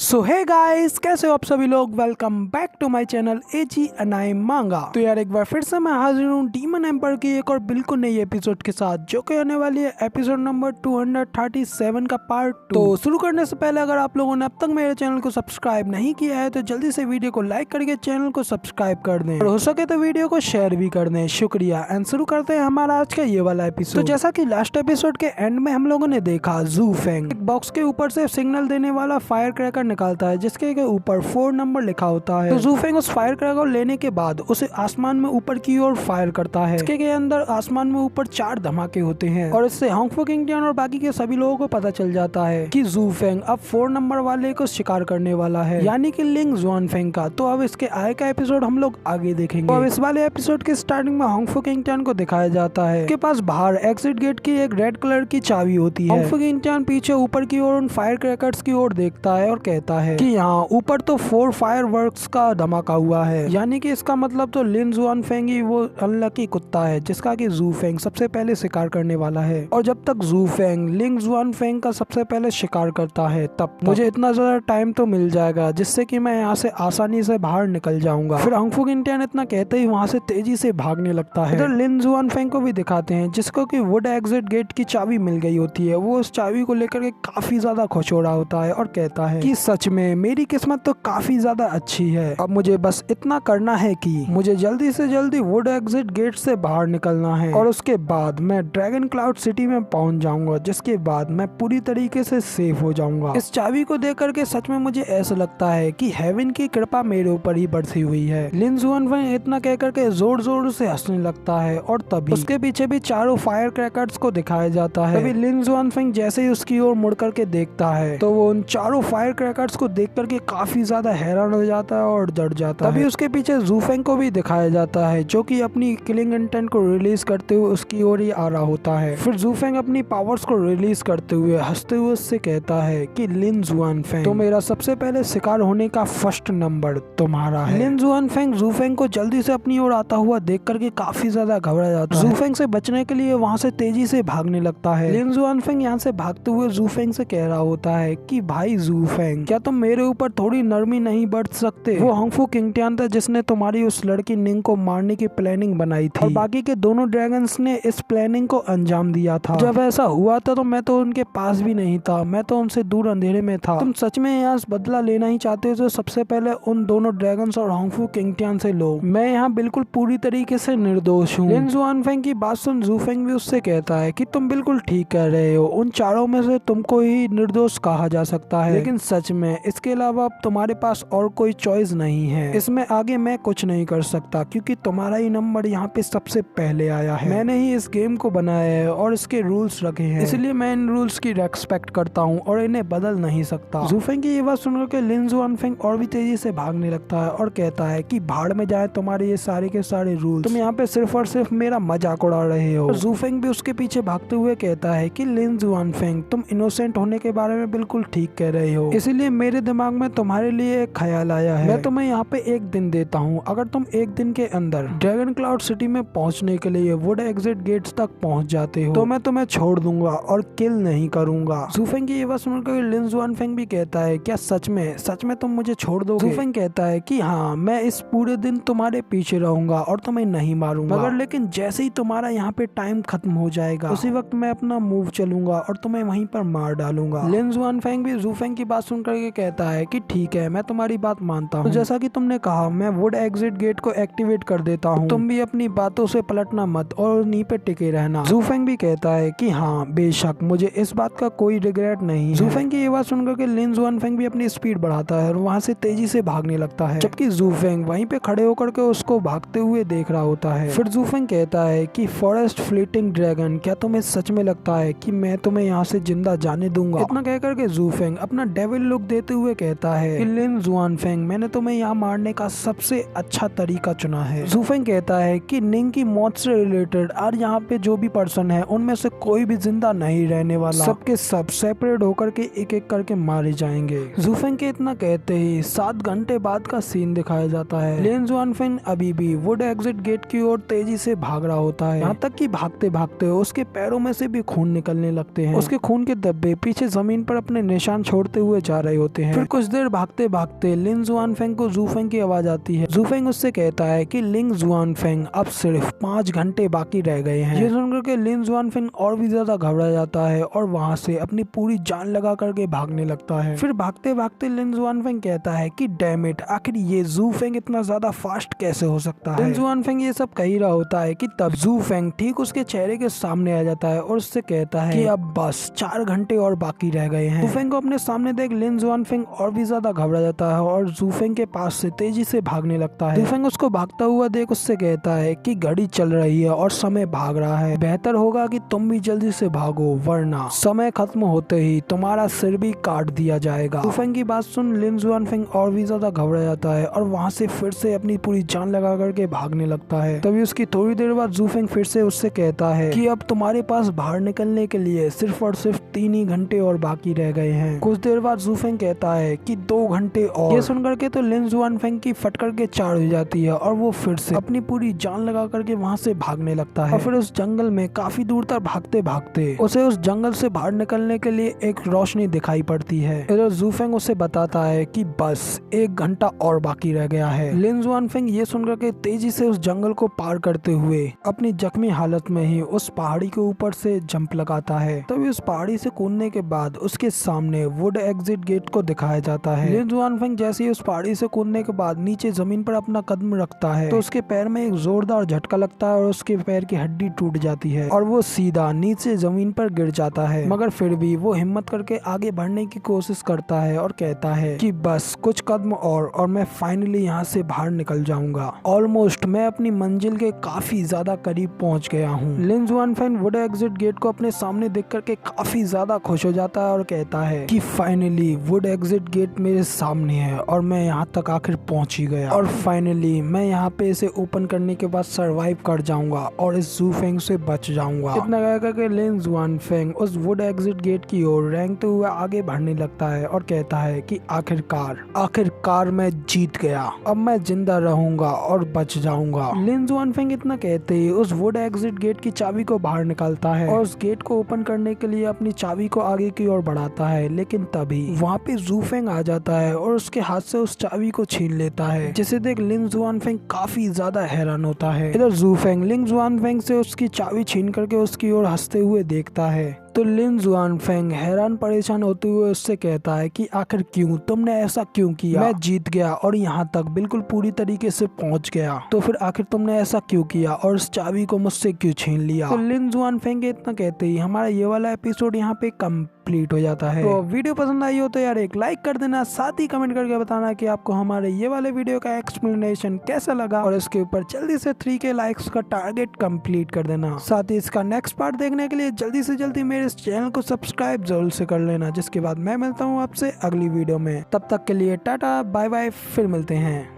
सो hey guys, कैसे हो आप सभी लोग। Welcome back to my channel एजी अनाई मांगा। तो यार एक बार फिर से मैं हाजिर हूँ डीमन एम्पायर की एक और बिल्कुल नई एपिसोड के साथ, जो कि आने वाली है एपिसोड नंबर 237 का पार्ट 2। तो शुरू करने से पहले अगर आप लोगों ने अब तक मेरे चैनल को सब्सक्राइब नहीं किया है तो जल्दी से वीडियो को लाइक करके चैनल को सब्सक्राइब कर दें और हो सके तो वीडियो को शेयर भी कर दें। शुक्रिया। एंड शुरू करते हैं हमारा आज का ये वाला एपिसोड। तो जैसा की लास्ट एपिसोड के एंड में हम लोगों ने देखा, जू फेंग एक बॉक्स के ऊपर से सिग्नल देने वाला फायर क्रैकर निकालता है जिसके ऊपर 4 नंबर लिखा होता है। तो जू फेंग उस फायर क्रैकर लेने के बाद उसे आसमान में ऊपर की ओर फायर करता है। इसके अंदर आसमान में ऊपर 4 धमाके होते हैं और इससे होंगफू किंगटियान और बाकी के सभी लोगों को पता चल जाता है कि जू फेंग अब 4 नंबर वाले को शिकार करने वाला है, यानी कि लिंग जुआन फेंग का। तो अब इसके आगे का एपिसोड हम लोग आगे देखेंगे। तो अब इस वाले एपिसोड के स्टार्टिंग में होंगफू किंगटियान को दिखाया जाता है। उसके पास बाहर एग्जिट गेट की एक रेड कलर की चाबी होती है। होंगफू किंगटियान पीछे ऊपर की ओर उन फायर क्रैकर्स की ओर देखता है और कहता है कि यहाँ ऊपर तो 4 फायर वर्क्स का धमाका हुआ है, यानी कि इसका मतलब तो लिन जुआन फेंग ही वो अनलकी कुत्ता है जिसका कि जू फेंग सबसे पहले शिकार करने वाला है। और जब तक जू फेंग लिंग जुआन फेंग का सबसे पहले शिकार करता है तब मुझे इतना ज्यादा टाइम तो मिल जाएगा जिससे कि मैं यहाँ से आसानी से बाहर निकल जाऊंगा। फिर होंगफू किंगटियान इतना कहते ही वहाँ से तेजी से भागने लगता है। इधर लिन जुआन फेंग को भी दिखाते हैं जिसको कि वुड एग्जिट गेट की चाबी मिल गई होती है। वो उस चाबी को लेकर के काफी ज्यादा खुश हो रहा होता है और कहता है कि सच में मेरी किस्मत तो काफी ज्यादा अच्छी है। अब मुझे बस इतना करना है कि मुझे जल्दी से जल्दी वुड एग्जिट गेट से बाहर निकलना है और उसके बाद मैं ड्रैगन क्लाउड सिटी में पहुंच जाऊंगा, जिसके बाद मैं पूरी तरीके से सेफ हो जाऊंगा। इस चाबी को देख करके सच में मुझे ऐसा लगता है कि हेवन की कृपा मेरे ऊपर ही बरसी हुई है। लिन जुआन फेंग इतना कह करके जोर जोर से हंसने लगता है और तभी उसके पीछे भी 4 फायर क्रैकर्स को दिखाया जाता है। तभी लिन जुआन फेंग जैसे ही उसकी ओर मुड़ करके देखता है तो वो उन 4 फायर क्रैकर्स को देख करके काफी ज्यादा हैरान हो जाता है और डर जाता है। तभी उसके पीछे जू फेंग को भी दिखाया जाता है जो कि अपनी किलिंग इंटेंट को रिलीज करते हुए उसकी ओर ही आ रहा होता है। फिर जू फेंग अपनी पावर्स को रिलीज करते हुए हंसते हुए उससे कहता है कि लिन जुआन फेंग, तो मेरा सबसे पहले शिकार होने का फर्स्ट नंबर तुम्हारा है। लिन जुआन फेंग जू फेंग को जल्दी से अपनी ओर आता हुआ देख करके काफी ज्यादा घबरा जाता है। जू फेंग से बचने के लिए वहाँ से तेजी से भागने लगता है। लिन जुआन फेंग यहाँ से भागते हुए जू फेंग से कह रहा होता है कि भाई जू फेंग, क्या तुम मेरे ऊपर थोड़ी नरमी नहीं बरत सकते। वो होंगफू किंगटियान था जिसने तुम्हारी उस लड़की निंग को मारने की प्लानिंग बनाई थी और बाकी के दोनों ड्रैगन्स ने इस प्लानिंग को अंजाम दिया था। जब ऐसा हुआ था तो मैं तो उनके पास भी नहीं था, मैं तो उनसे दूर अंधेरे में था। तुम सच में यहाँ बदला लेना ही चाहते हो तो सबसे पहले उन दोनों ड्रैगन्स और होंगफू किंगटियान से लो। मैं यहाँ बिल्कुल पूरी तरीके से निर्दोष हूँ। लिन जुआन फेंग की बात सुन जू फेंग भी उससे कहता है कि तुम बिल्कुल ठीक कह रहे हो, उन चारों में से तुमको ही निर्दोष कहा जा सकता है, लेकिन सच में इसके अलावा अब तुम्हारे पास और कोई चॉइस नहीं है। इसमें आगे मैं कुछ नहीं कर सकता क्योंकि तुम्हारा ही नंबर यहाँ पे सबसे पहले आया है। मैंने ही इस गेम को बनाया है और इसके रूल्स रखे हैं, इसलिए मैं इन रूल्स की रेस्पेक्ट करता हूँ और इन्हें बदल नहीं सकता। जू फेंग की ये बात सुनकर के लिन जुआन फेंग और भी तेजी से भागने लगता है और कहता है कि भाड़ में जाए तुम्हारे ये सारे के सारे रूल्स, तुम यहाँ पे सिर्फ और सिर्फ मेरा मजाक उड़ा रहे हो। जू फेंग भी उसके पीछे भागते हुए कहता है कि लिन जुआन फेंग, तुम इनोसेंट होने के बारे में बिल्कुल ठीक कह रहे हो, इसीलिए मेरे दिमाग में तुम्हारे लिए एक ख्याल आया है। मैं तुम्हें यहाँ पे 1 दिन देता हूँ, अगर तुम 1 दिन के अंदर ड्रैगन क्लाउड सिटी में पहुँचने के लिए वुड एग्जिट गेट्स तक पहुँच जाते हो तो मैं तुम्हें छोड़ दूंगा और किल नहीं करूंगा। जू फेंग की ये बात सुनकर लिन जुआन फेंग भी कहता है क्या सच में तुम मुझे छोड़ दोगे। जू फेंग कहता है कि हाँ, मैं इस पूरे दिन तुम्हारे पीछे रहूंगा और तुम्हें नहीं मारूंगा, मगर लेकिन जैसे ही तुम्हारा यहाँ पे टाइम खत्म हो जाएगा उसी वक्त मैं अपना मूव चलूंगा और तुम्हें वहीं पर मार डालूंगा। लिन जुआन फेंग भी जू फेंग की बात सुनकर के कहता है कि ठीक है, मैं तुम्हारी बात मानता हूँ, तो जैसा कि तुमने कहा मैं वुड एग्जिट गेट को एक्टिवेट कर देता हूँ, तुम भी अपनी बातों से पलटना मत और उन्हीं पे टिके रहना। जू फेंग भी कहता है कि हाँ बेशक, मुझे इस बात का कोई रिग्रेट नहीं। जू फेंग की ये बात सुनकर के लिन जुआन फेंग भी अपनी स्पीड बढ़ाता है और वहाँ से तेजी से भागने लगता है, जबकि जू फेंग वहीं पे खड़े होकर के उसको भागते हुए देख रहा होता है। फिर जू फेंग कहता है कि फॉरेस्ट फ्लीटिंग ड्रैगन, क्या तुम्हें सच में लगता है कि मैं तुम्हें यहाँ से जिंदा जाने दूंगा। इतना कहकर के जू फेंग अपना डेविल लुक देते हुए कहता है कि लिन जुआन फेंग, मैंने तुम्हें यहाँ मारने का सबसे अच्छा तरीका चुना है। जू फेंग कहता है कि निंग की मौत से रिलेटेड और यहाँ पे जो भी पर्सन है उनमें से कोई भी जिंदा नहीं रहने वाला, सबके सब सेपरेट होकर के एक एक करके मारे जाएंगे। जू फेंग के इतना कहते ही 7 घंटे बाद का सीन दिखाया जाता है। लिन जुआन फेंग अभी भी वुड एग्जिट गेट की ओर तेजी से भाग रहा होता है, यहाँ तक कि भागते भागते उसके पैरों में से भी खून निकलने लगते हैं। उसके खून के धब्बे पीछे जमीन पर अपने निशान छोड़ते हुए जा रहे रहे होते हैं। फिर कुछ देर भागते भागते लिन जुआनफेंग को जूफेंग की आवाज आती है। जूफेंग उससे कहता है कि लिन जुआनफेंग अब सिर्फ 5 घंटे बाकी रह गए हैं। ये सुनकर के लिन जुआनफेंग और भी ज्यादा घबरा जाता है और वहाँ से अपनी पूरी जान लगा करके भागने लगता है। फिर भागते भागते लिन जुआनफेंग कहता है कि डैम इट, आखिर ये जूफेंग इतना ज्यादा फास्ट कैसे हो सकता है। लिन जुआनफेंग ये सब कह ही रहा होता है कि तब जूफेंग ठीक उसके चेहरे के सामने आ जाता है और उससे कहता है कि अब बस 4 घंटे और बाकी रह गए हैं। जूफेंग को अपने सामने देख लिन जुआनफेंग और भी ज्यादा घबरा जाता है और जूफेंग के पास से तेजी से भागने लगता है। जूफेंग उसको भागता हुआ देख उससे कहता है कि घड़ी चल रही है और समय भाग रहा है, बेहतर होगा कि तुम भी जल्दी से भागो वरना समय खत्म होते ही तुम्हारा सिर भी काट दिया जाएगा। जूफेंग की बात सुन लिन जुआनफेंग और भी ज्यादा घबरा जाता है और वहाँ से फिर से अपनी पूरी जान लगा करके भागने लगता है। तभी उसकी थोड़ी देर बाद जूफेंग फिर से उससे कहता है कि अब तुम्हारे पास बाहर निकलने के लिए सिर्फ और सिर्फ 3 ही घंटे और बाकी रह गए हैं। कुछ देर बाद जूफेंग कहता है कि 2 घंटे और। ये सुनकर के तो लिन जुआनफेंग की फट करके 4 हो जाती है और वो फिर से अपनी पूरी जान लगा करके वहाँ से भागने लगता है। और फिर उस जंगल में काफी दूर तक भागते भागते उसे उस जंगल से बाहर निकलने के लिए एक रोशनी दिखाई पड़ती है। इधर जूफेंग उसे बताता है कि बस 1 घंटा और बाकी रह गया है। लिन जुआनफेंग ये सुनकर के तेजी से उस जंगल को पार करते हुए अपनी जख्मी हालत में ही उस पहाड़ी के ऊपर से जंप लगाता है। तभी उस पहाड़ी से कूदने के बाद उसके सामने वुड एग्जिट गेट को दिखाया जाता है। लिन जुआनफेंग जैसे ही उस पहाड़ी से कूदने के बाद नीचे जमीन पर अपना कदम रखता है तो उसके पैर में एक जोरदार झटका लगता है और उसके पैर की हड्डी टूट जाती है और वो सीधा नीचे जमीन पर गिर जाता है। मगर फिर भी वो हिम्मत करके आगे बढ़ने की कोशिश करता है और कहता है कि बस कुछ कदम और मैं फाइनली यहाँ से बाहर निकल जाऊंगा। ऑलमोस्ट मैं अपनी मंजिल के काफी ज्यादा करीब पहुँच गया हूँ। लिन जुआनफेंग वुड एग्जिट गेट को अपने सामने देख करके काफी ज्यादा खुश हो जाता है और कहता है कि फाइनली वुड एग्जिट गेट मेरे सामने है और मैं यहाँ तक आखिर पहुँच ही गया और फाइनली मैं यहाँ पे इसे ओपन करने के बाद सरवाइव कर जाऊंगा और इस जूफेंग से बच जाऊंगा। इतना कह करके लिन जुआनफेंग उस वुड एग्जिट गेट की ओर रेंगते हुए आगे बढ़ने लगता है और कहता है कि आखिरकार मैं जीत गया, अब मैं जिंदा रहूंगा और बच जाऊंगा। लिन जुआनफेंग इतना कहते ही उस वुड एग्जिट गेट की चाबी को बाहर निकालता है और उस गेट को ओपन करने के लिए अपनी चाबी को आगे की ओर बढ़ाता है, लेकिन तभी वहाँ पे जूफेंग आ जाता है और उसके हाथ से उस चाबी को छीन लेता है, जिसे देख लिन जुआनफेंग काफी ज्यादा हैरान होता है। इधर जूफेंग लिन जुआनफेंग से उसकी चाबी छीन करके उसकी ओर हंसते हुए देखता है तो लिन जुआनफेंग हैरान परेशान होते हुए उससे कहता है कि आखिर क्यों, तुमने ऐसा क्यों किया? मैं जीत गया और यहाँ तक बिल्कुल पूरी तरीके से पहुँच गया, तो फिर आखिर तुमने ऐसा क्यों किया और उस चाबी को मुझसे क्यों छीन लिया? तो लिन जुआनफेंग इतना कहते ही हमारा ये वाला एपिसोड यहाँ पे कंप्लीट हो जाता है। तो वीडियो पसंद आई हो तो यार एक लाइक कर देना, साथ ही कमेंट करके बताना कि आपको हमारे ये वाले वीडियो का एक्सप्लेनेशन कैसा लगा और इसके ऊपर जल्दी से 3K लाइक्स का टारगेट कंप्लीट कर देना। साथ ही इसका नेक्स्ट पार्ट देखने के लिए जल्दी से जल्दी मेरे इस चैनल को सब्सक्राइब जरूर से कर लेना, जिसके बाद मैं मिलता हूँ आपसे अगली वीडियो में। तब तक के लिए टाटा बाय बाय, फिर मिलते हैं।